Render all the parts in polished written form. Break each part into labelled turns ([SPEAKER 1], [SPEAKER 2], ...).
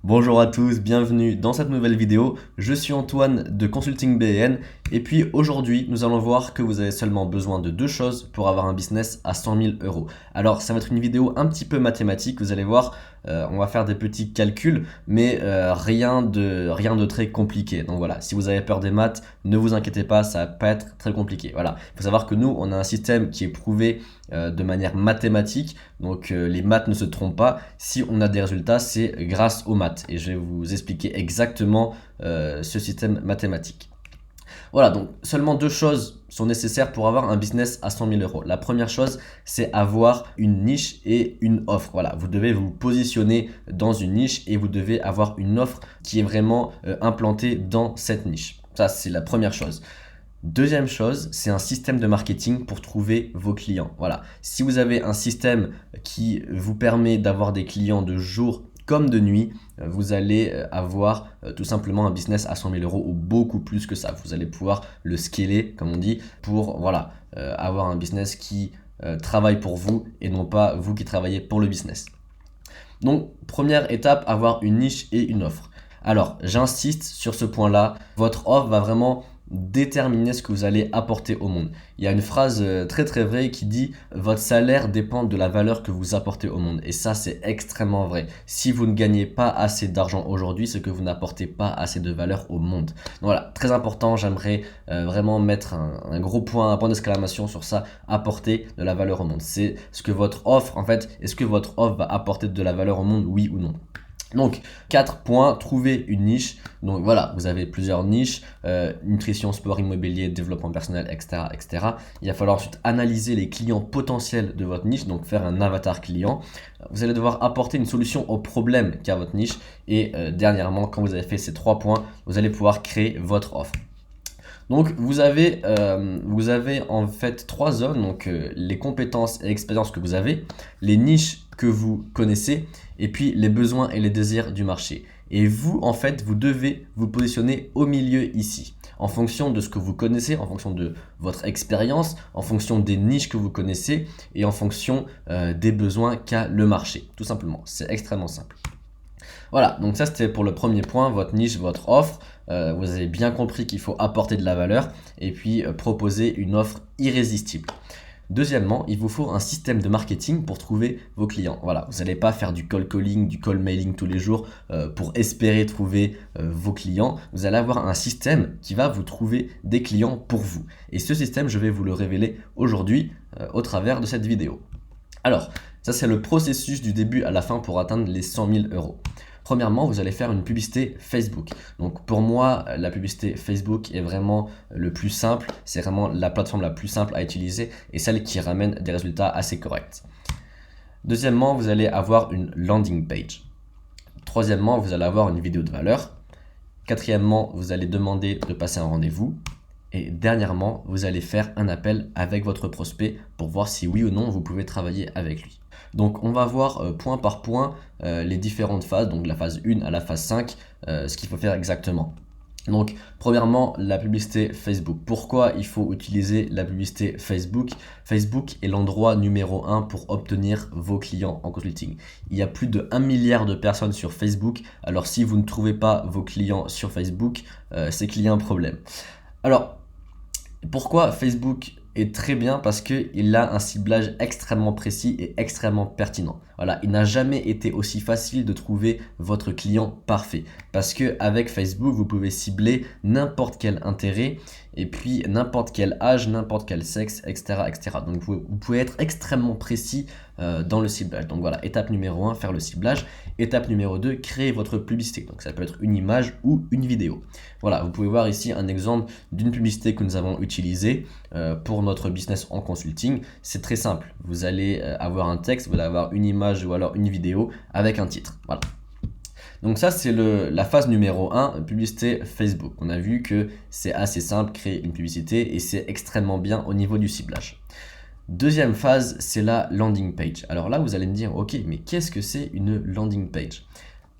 [SPEAKER 1] Bonjour à tous, bienvenue dans cette nouvelle vidéo. Je suis Antoine de Consulting BN et puis aujourd'hui nous allons voir que vous avez seulement besoin de deux choses pour avoir un business à 100 000 euros. Alors ça va être une vidéo un petit peu mathématique, vous allez voir, on va faire des petits calculs mais rien de très compliqué. Donc voilà, si vous avez peur des maths, ne vous inquiétez pas, ça va pas être très compliqué. Voilà, il faut savoir que nous on a un système qui est prouvé de manière mathématique, donc les maths ne se trompent pas. Si on a des résultats, c'est grâce aux maths et je vais vous expliquer exactement ce système mathématique. Voilà, donc seulement deux choses sont nécessaires pour avoir un business à 100 000 euros. La première chose, c'est avoir une niche et une offre. Voilà, vous devez vous positionner dans une niche et vous devez avoir une offre qui est vraiment implantée dans cette niche. Ça, c'est la première chose. Deuxième chose, c'est un système de marketing pour trouver vos clients. Voilà, si vous avez un système qui vous permet d'avoir des clients de jour comme de nuit, vous allez avoir tout simplement un business à 100 000 euros ou beaucoup plus que ça. Vous allez pouvoir le scaler, comme on dit, pour voilà, avoir un business qui travaille pour vous et non pas vous qui travaillez pour le business. Donc, première étape, avoir une niche et une offre. Alors, j'insiste sur ce point-là. Votre offre va vraiment déterminer ce que vous allez apporter au monde. Il y a une phrase très vraie qui dit votre salaire dépend de la valeur que vous apportez au monde. Et ça, c'est extrêmement vrai. Si vous ne gagnez pas assez d'argent aujourd'hui, c'est que vous n'apportez pas assez de valeur au monde. Donc voilà, très important, j'aimerais vraiment mettre un gros point, un point d'exclamation sur ça, apporter de la valeur au monde. C'est ce que votre offre, en fait, est-ce que votre offre va apporter de la valeur au monde, oui ou non? Donc, 4 points, trouver une niche. Donc voilà, vous avez plusieurs niches, nutrition, sport, immobilier, développement personnel, etc., etc. Il va falloir ensuite analyser les clients potentiels de votre niche, donc faire un avatar client. Vous allez devoir apporter une solution au problème qu'a votre niche. Et dernièrement, quand vous avez fait ces 3 points, vous allez pouvoir créer votre offre. Donc vous avez en fait 3 zones, donc les compétences et expériences que vous avez, les niches que vous connaissez, et puis les besoins et les désirs du marché. Et vous, en fait, vous devez vous positionner au milieu ici, en fonction de ce que vous connaissez, en fonction de votre expérience, en fonction des niches que vous connaissez, et en fonction des besoins qu'a le marché, tout simplement. C'est extrêmement simple. Voilà, donc ça c'était pour le premier point, votre niche, votre offre. Vous avez bien compris qu'il faut apporter de la valeur et puis proposer une offre irrésistible. Deuxièmement, il vous faut un système de marketing pour trouver vos clients. Voilà, vous n'allez pas faire du cold calling, du cold mailing tous les jours pour espérer trouver vos clients. Vous allez avoir un système qui va vous trouver des clients pour vous. Et ce système, je vais vous le révéler aujourd'hui au travers de cette vidéo. Alors, ça c'est le processus du début à la fin pour atteindre les 100 000 euros. Premièrement, vous allez faire une publicité Facebook. Donc pour moi, la publicité Facebook est vraiment le plus simple. C'est vraiment la plateforme la plus simple à utiliser et celle qui ramène des résultats assez corrects. Deuxièmement, vous allez avoir une landing page. Troisièmement, vous allez avoir une vidéo de valeur. Quatrièmement, vous allez demander de passer un rendez-vous. Et dernièrement, vous allez faire un appel avec votre prospect pour voir si oui ou non vous pouvez travailler avec lui. Donc on va voir point par point les différentes phases, donc de la phase 1 à la phase 5, ce qu'il faut faire exactement. Donc premièrement, la publicité Facebook. Pourquoi il faut utiliser la publicité Facebook? Facebook est l'endroit numéro 1 pour obtenir vos clients en consulting. Il y a plus de 1 milliard de personnes sur Facebook, alors si vous ne trouvez pas vos clients sur Facebook, c'est qu'il y a un problème. Alors, pourquoi Facebook est très bien? Parce qu'il a un ciblage extrêmement précis et extrêmement pertinent. Voilà, il n'a jamais été aussi facile de trouver votre client parfait. Parce qu'avec Facebook, vous pouvez cibler n'importe quel intérêt et puis n'importe quel âge, n'importe quel sexe, etc., etc. Donc vous pouvez être extrêmement précis dans le ciblage. Donc voilà, étape numéro 1, faire le ciblage. Étape numéro 2, créer votre publicité. Donc ça peut être une image ou une vidéo. Voilà, vous pouvez voir ici un exemple d'une publicité que nous avons utilisée pour notre business en consulting. C'est très simple. Vous allez avoir un texte, vous allez avoir une image ou alors une vidéo avec un titre. Voilà. Donc ça, c'est la phase numéro 1, publicité Facebook. On a vu que c'est assez simple, créer une publicité et c'est extrêmement bien au niveau du ciblage. Deuxième phase, c'est la landing page. Alors là, vous allez me dire, ok, mais qu'est-ce que c'est une landing page?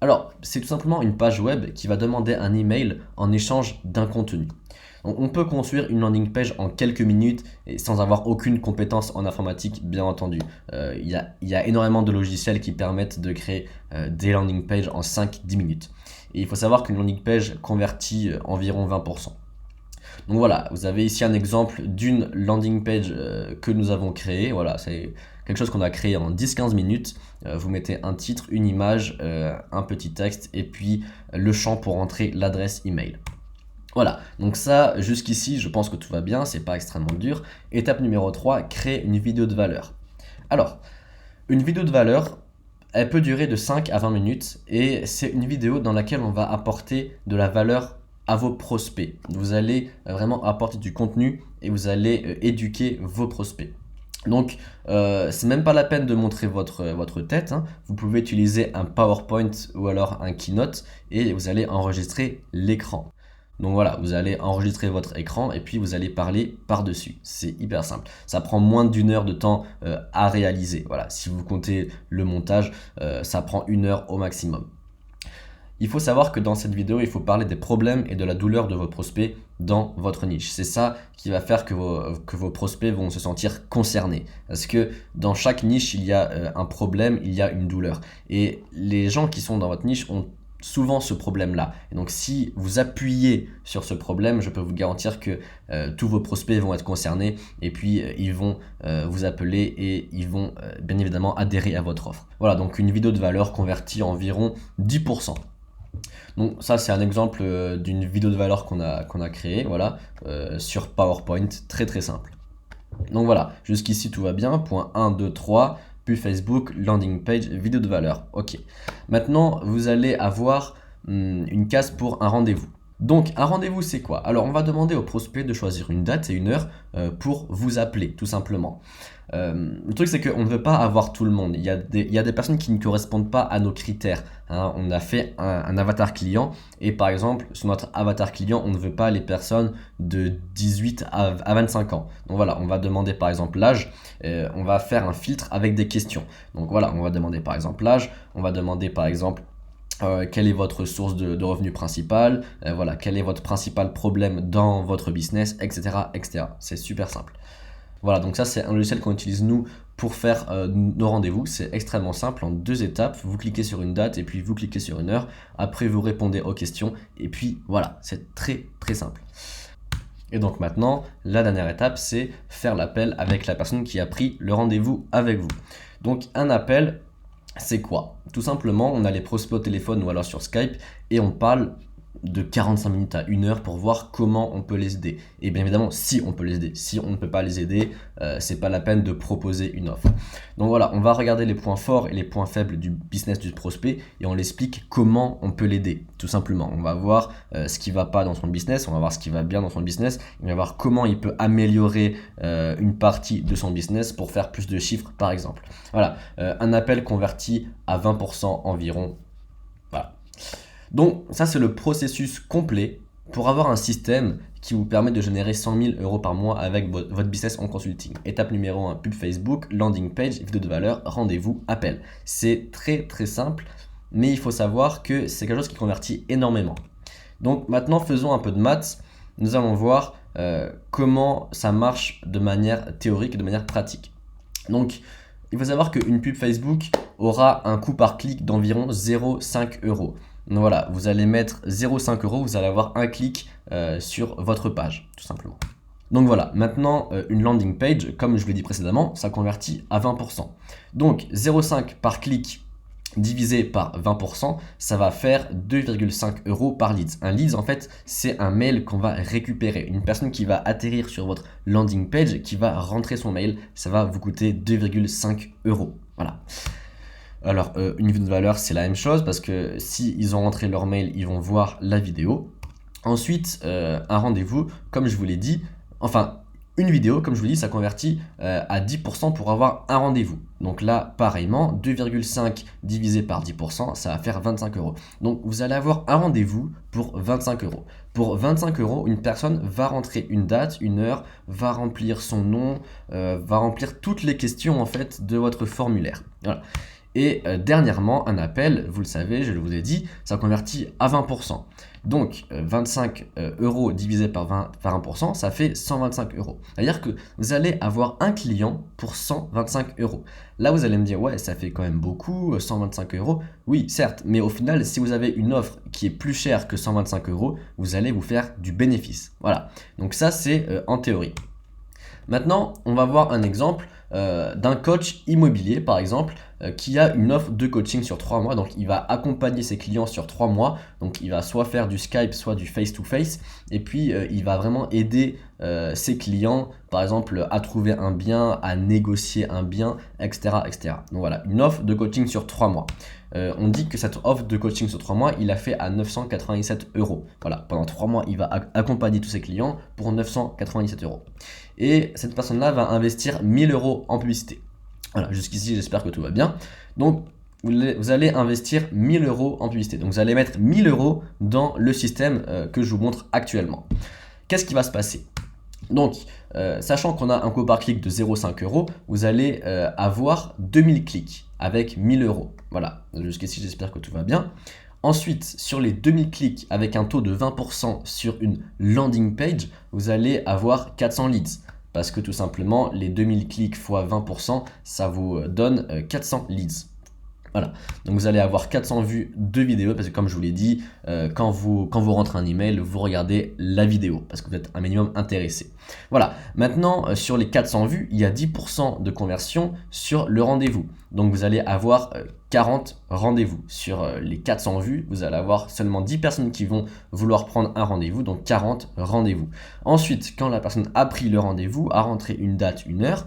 [SPEAKER 1] Alors, c'est tout simplement une page web qui va demander un email en échange d'un contenu. On peut construire une landing page en quelques minutes et sans avoir aucune compétence en informatique, bien entendu. Il y a énormément de logiciels qui permettent de créer des landing pages en 5-10 minutes. Et il faut savoir qu'une landing page convertit environ 20%. Donc voilà, vous avez ici un exemple d'une landing page que nous avons créée. Voilà, c'est quelque chose qu'on a créé en 10-15 minutes. Vous mettez un titre, une image, un petit texte et puis le champ pour entrer l'adresse email. Voilà, donc ça, jusqu'ici, je pense que tout va bien, c'est pas extrêmement dur. Étape numéro 3, créer une vidéo de valeur. Alors, une vidéo de valeur, elle peut durer de 5 à 20 minutes et c'est une vidéo dans laquelle on va apporter de la valeur à vos prospects. Vous allez vraiment apporter du contenu et vous allez éduquer vos prospects. Donc, c'est même pas la peine de montrer votre tête, hein. Vous pouvez utiliser un PowerPoint ou alors un Keynote et vous allez enregistrer l'écran. Donc voilà, vous allez enregistrer votre écran et puis vous allez parler par-dessus. C'est hyper simple. Ça prend moins d'1 heure de temps à réaliser. Voilà, si vous comptez le montage, ça prend 1 heure au maximum. Il faut savoir que dans cette vidéo, il faut parler des problèmes et de la douleur de vos prospects dans votre niche. C'est ça qui va faire que vos prospects vont se sentir concernés. Parce que dans chaque niche, il y a un problème, il y a une douleur. Et les gens qui sont dans votre niche ont souvent ce problème-là. Et donc si vous appuyez sur ce problème, je peux vous garantir que tous vos prospects vont être concernés et puis ils vont vous appeler et ils vont bien évidemment adhérer à votre offre. Voilà, donc une vidéo de valeur convertit environ 10%. Donc ça c'est un exemple d'une vidéo de valeur qu'on a créée, voilà, sur PowerPoint, très très simple. Donc voilà, jusqu'ici tout va bien, point 1, 2, 3, puis Facebook, landing page, vidéo de valeur, ok. Maintenant vous allez avoir une case pour un rendez-vous. Donc un rendez-vous c'est quoi? Alors on va demander au prospect de choisir une date et une heure pour vous appeler tout simplement. Le truc c'est qu'on ne veut pas avoir tout le monde, il y a des personnes qui ne correspondent pas à nos critères, hein. On a fait un avatar client et par exemple sur notre avatar client on ne veut pas les personnes de 18 à 25 ans. Donc voilà, on va demander par exemple l'âge, on va faire un filtre avec des questions. Donc voilà, on va demander par exemple l'âge, on va demander par exemple quelle est votre source de revenus principale, voilà, quel est votre principal problème dans votre business, etc. etc. C'est super simple. Voilà, donc ça c'est un logiciel qu'on utilise nous pour faire nos rendez-vous. C'est extrêmement simple en 2 étapes. Vous cliquez sur une date et puis vous cliquez sur une heure. Après vous répondez aux questions et puis voilà, c'est très très simple. Et donc maintenant, la dernière étape, c'est faire l'appel avec la personne qui a pris le rendez-vous avec vous. Donc un appel, c'est quoi? Tout simplement, on a les prospects au téléphone ou alors sur Skype et on parle de 45 minutes à 1 heure pour voir comment on peut les aider. Et bien évidemment, si on peut les aider. Si on ne peut pas les aider, c'est pas la peine de proposer une offre. Donc voilà, on va regarder les points forts et les points faibles du business du prospect et on l'explique comment on peut l'aider. Tout simplement, on va voir ce qui va pas dans son business, on va voir ce qui va bien dans son business, on va voir comment il peut améliorer une partie de son business pour faire plus de chiffres par exemple. Voilà, un appel converti à 20% environ. Voilà. Donc ça c'est le processus complet pour avoir un système qui vous permet de générer 100 000 euros par mois avec votre business en consulting. Étape numéro 1, pub Facebook, landing page, vidéo de valeur, rendez-vous, appel. C'est très très simple, mais il faut savoir que c'est quelque chose qui convertit énormément. Donc maintenant faisons un peu de maths, nous allons voir comment ça marche de manière théorique et de manière pratique. Donc il faut savoir qu'une pub Facebook aura un coût par clic d'environ 0,5 euros. Donc voilà, vous allez mettre 0,5 euros, vous allez avoir un clic sur votre page, tout simplement. Donc voilà, maintenant une landing page, comme je vous l'ai dit précédemment, ça convertit à 20%. Donc 0,5 par clic divisé par 20%, ça va faire 2,5 euros par lead. Un lead, en fait, c'est un mail qu'on va récupérer. Une personne qui va atterrir sur votre landing page, qui va rentrer son mail, ça va vous coûter 2,5 euros. Voilà. Alors, une vidéo de valeur, c'est la même chose parce que si ils ont rentré leur mail, ils vont voir la vidéo. Ensuite, un rendez-vous, comme je vous l'ai dit, enfin, une vidéo, comme je vous l'ai dit, ça convertit à 10% pour avoir un rendez-vous. Donc là, pareillement, 2,5 divisé par 10%, ça va faire 25 euros. Donc vous allez avoir un rendez-vous pour 25 euros. Pour 25 euros, une personne va rentrer une date, une heure, va remplir son nom, va remplir toutes les questions en fait de votre formulaire. Voilà. Et dernièrement, un appel, vous le savez, je vous ai dit, ça convertit à 20%. Donc 25 euros divisé par 1%, ça fait 125 euros. C'est-à-dire que vous allez avoir un client pour 125 euros. Là, vous allez me dire, ouais, ça fait quand même beaucoup, 125 euros. Oui, certes, mais au final, si vous avez une offre qui est plus chère que 125 euros, vous allez vous faire du bénéfice. Voilà, donc ça, c'est en théorie. Maintenant, on va voir un exemple d'un coach immobilier, par exemple, qui a une offre de coaching sur 3 mois. Donc, il va accompagner ses clients sur 3 mois. Donc, il va soit faire du Skype, soit du face-to-face. Et puis, il va vraiment aider ses clients, par exemple, à trouver un bien, à négocier un bien, etc., etc. Donc, voilà, une offre de coaching sur 3 mois. On dit que cette offre de coaching sur 3 mois, il a fait à 997 euros. Voilà, pendant 3 mois, il va accompagner tous ses clients pour 997 euros. Et cette personne-là va investir 1000 euros en publicité. Voilà, jusqu'ici, j'espère que tout va bien. Donc, vous allez investir 1000 euros en publicité. Donc, vous allez mettre 1000 euros dans le système que je vous montre actuellement. Qu'est-ce qui va se passer ? Donc, sachant qu'on a un coût par clic de 0,5 euros, vous allez avoir 2000 clics avec 1000 euros. Voilà, jusqu'ici, j'espère que tout va bien. Ensuite, sur les 2000 clics avec un taux de 20% sur une landing page, vous allez avoir 400 leads. Parce que tout simplement, les 2000 clics x 20%, ça vous donne 400 leads. Voilà, donc vous allez avoir 400 vues de vidéo parce que comme je vous l'ai dit, quand vous rentrez un email, vous regardez la vidéo parce que vous êtes un minimum intéressé. Voilà, maintenant sur les 400 vues, il y a 10% de conversion sur le rendez-vous. Donc vous allez avoir 40 rendez-vous. Sur les 400 vues, vous allez avoir seulement 10 personnes qui vont vouloir prendre un rendez-vous, donc 40 rendez-vous. Ensuite, quand la personne a pris le rendez-vous, a rentré une date, une heure,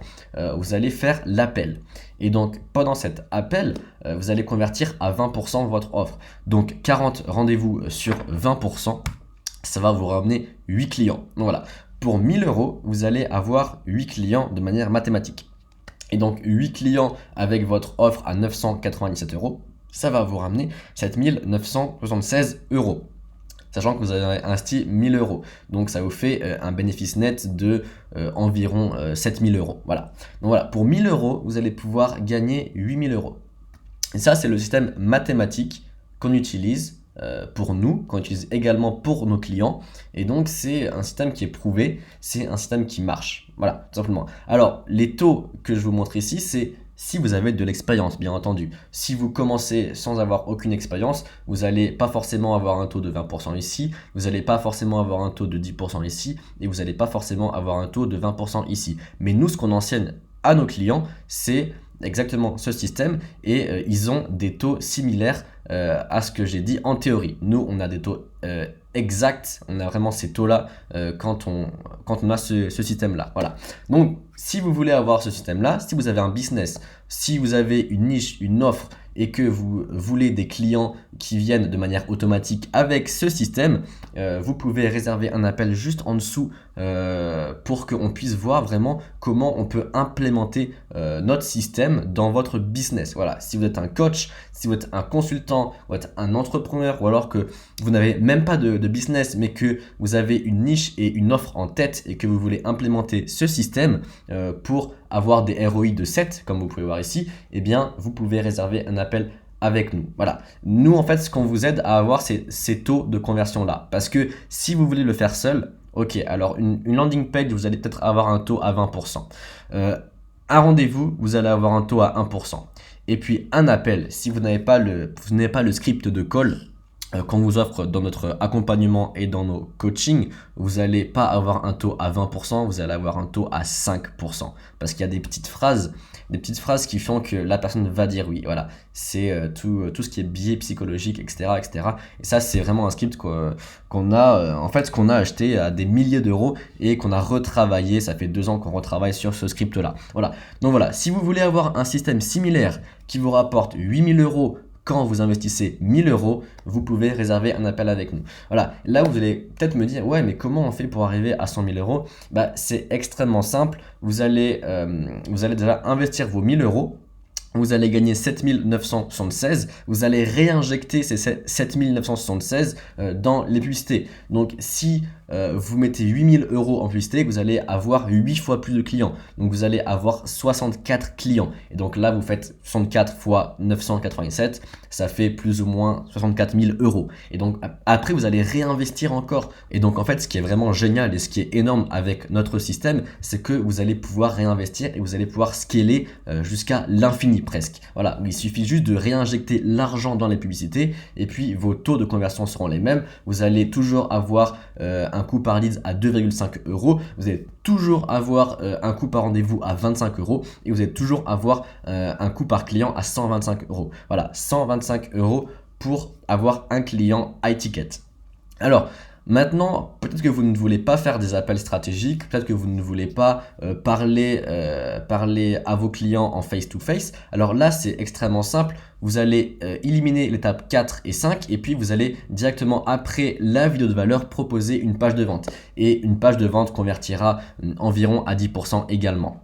[SPEAKER 1] vous allez faire l'appel. Et donc, pendant cet appel, vous allez convertir à 20% votre offre. Donc, 40 rendez-vous sur 20%, ça va vous ramener 8 clients. Donc voilà, pour 1000 euros, vous allez avoir 8 clients de manière mathématique. Et donc, 8 clients avec votre offre à 997 euros, ça va vous ramener 7976 euros. Sachant que vous avez investi 1000 euros. Donc ça vous fait un bénéfice net de environ 7000 euros. Voilà. Donc voilà, pour 1000 euros, vous allez pouvoir gagner 8000 euros. Et ça, c'est le système mathématique qu'on utilise pour nous, qu'on utilise également pour nos clients. Et donc, c'est un système qui est prouvé, c'est un système qui marche. Voilà, tout simplement. Alors, les taux que je vous montre ici, c'est si vous avez de l'expérience, bien entendu. Si vous commencez sans avoir aucune expérience, vous n'allez pas forcément avoir un taux de 20% ici, vous n'allez pas forcément avoir un taux de 10% ici, et vous n'allez pas forcément avoir un taux de 20% ici. Mais nous, ce qu'on enseigne à nos clients, c'est exactement ce système, et ils ont des taux similaires à ce que j'ai dit en théorie. Nous, on a des taux exacts, on a vraiment ces taux-là quand on a ce système-là. Voilà. Donc, si vous voulez avoir ce système-là, si vous avez un business, si vous avez une niche, une offre, et que vous voulez des clients qui viennent de manière automatique avec ce système, vous pouvez réserver un appel juste en dessous pour qu'on puisse voir vraiment comment on peut implémenter notre système dans votre business. Voilà, si vous êtes un coach, si vous êtes un consultant, ou êtes un entrepreneur, ou alors que vous n'avez même pas de business, mais que vous avez une niche et une offre en tête et que vous voulez implémenter ce système pour avoir des ROI de 7, comme vous pouvez voir ici, eh bien, vous pouvez réserver un appel avec nous. Voilà. Nous, en fait, ce qu'on vous aide à avoir, c'est ces taux de conversion-là. Parce que si vous voulez le faire seul, ok, alors une landing page, vous allez peut-être avoir un taux à 20%. Un rendez-vous, vous allez avoir un taux à 1%. Et puis, un appel, si vous n'avez pas le script de call, qu'on vous offre dans notre accompagnement et dans nos coachings, vous n'allez pas avoir un taux à 20%, vous allez avoir un taux à 5%. Parce qu'il y a des petites phrases qui font que la personne va dire oui. Voilà, c'est tout ce qui est biais psychologique, etc., etc. Et ça, c'est vraiment un script qu'on a acheté à des milliers d'euros et qu'on a retravaillé. Ça fait 2 ans qu'on retravaille sur ce script-là. Voilà. Donc voilà, si vous voulez avoir un système similaire qui vous rapporte 8000 euros quand vous investissez 1000 euros, vous pouvez réserver un appel avec nous. Voilà, là vous allez peut-être me dire, ouais, mais comment on fait pour arriver à 100 000 euros ? Bah, c'est extrêmement simple. Vous allez déjà investir vos 1000 euros. Vous allez gagner 7976, vous allez réinjecter ces 7976 dans les publicités. Donc si vous mettez 8000 € en publicité, vous allez avoir 8 fois plus de clients. Donc vous allez avoir 64 clients. Et donc là, vous faites 64 fois 987, ça fait plus ou moins 64 000 €. Et donc après, vous allez réinvestir encore. Et donc en fait, ce qui est vraiment génial et ce qui est énorme avec notre système, c'est que vous allez pouvoir réinvestir et vous allez pouvoir scaler jusqu'à l'infini presque. Voilà, il suffit juste de réinjecter l'argent dans les publicités et puis vos taux de conversion seront les mêmes. Vous allez toujours avoir un coût par lead à 2,5 €. Vous allez toujours avoir un coût par rendez-vous à 25 € et vous allez toujours avoir un coût par client à 125 €. Voilà, 125 € pour avoir un client high ticket. Alors, maintenant, peut-être que vous ne voulez pas faire des appels stratégiques, peut-être que vous ne voulez pas parler à vos clients en face-to-face. Alors là, c'est extrêmement simple. Vous allez éliminer l'étape 4 et 5 et puis vous allez directement après la vidéo de valeur proposer une page de vente. Et une page de vente convertira environ à 10% également.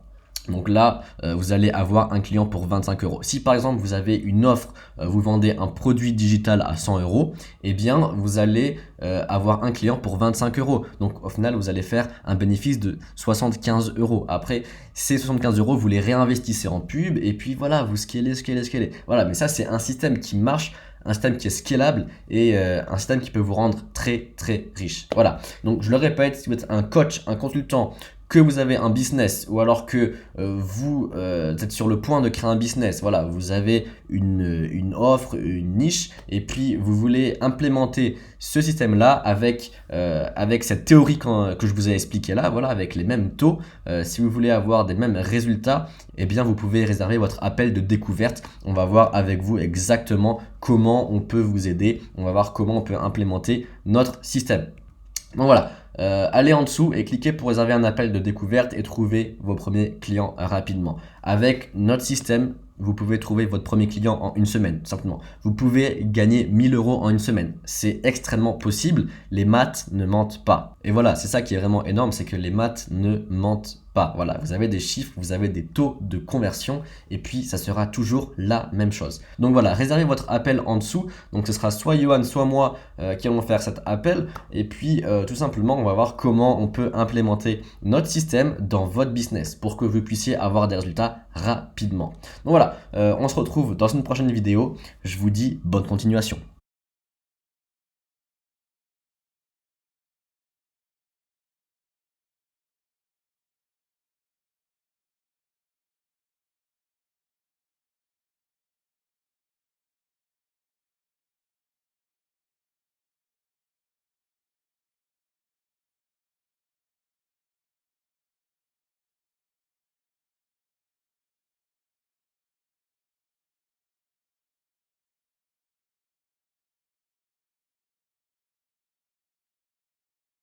[SPEAKER 1] Donc là, vous allez avoir un client pour 25 €. Si par exemple vous avez une offre, vous vendez un produit digital à 100 €, eh bien vous allez avoir un client pour 25 €. Donc au final, vous allez faire un bénéfice de 75 €. Après, ces 75 €, vous les réinvestissez en pub et puis voilà, vous scalez. Voilà, mais ça c'est un système qui marche, un système qui est scalable et un système qui peut vous rendre très très riche. Voilà, donc je le répète, si vous êtes un coach, un consultant, que vous avez un business ou alors que vous êtes sur le point de créer un business, voilà, vous avez une offre, une niche et puis vous voulez implémenter ce système-là avec cette théorie que je vous ai expliqué là, voilà, avec les mêmes taux, si vous voulez avoir des mêmes résultats, eh bien vous pouvez réserver votre appel de découverte. On va voir avec vous exactement comment on peut vous aider, on va voir comment on peut implémenter notre système. Donc voilà, allez en dessous et cliquez pour réserver un appel de découverte et trouver vos premiers clients rapidement. Avec notre système, vous pouvez trouver votre premier client en une semaine, simplement. Vous pouvez gagner 1000 € en une semaine. C'est extrêmement possible. Les maths ne mentent pas. Et voilà, c'est ça qui est vraiment énorme, c'est que les maths ne mentent pas. Voilà, vous avez des chiffres, vous avez des taux de conversion et puis ça sera toujours la même chose. Donc voilà, réservez votre appel en dessous. Donc ce sera soit Johan, soit moi qui allons faire cet appel. Et puis tout simplement, on va voir comment on peut implémenter notre système dans votre business pour que vous puissiez avoir des résultats rapidement. Donc voilà, on se retrouve dans une prochaine vidéo. Je vous dis bonne continuation.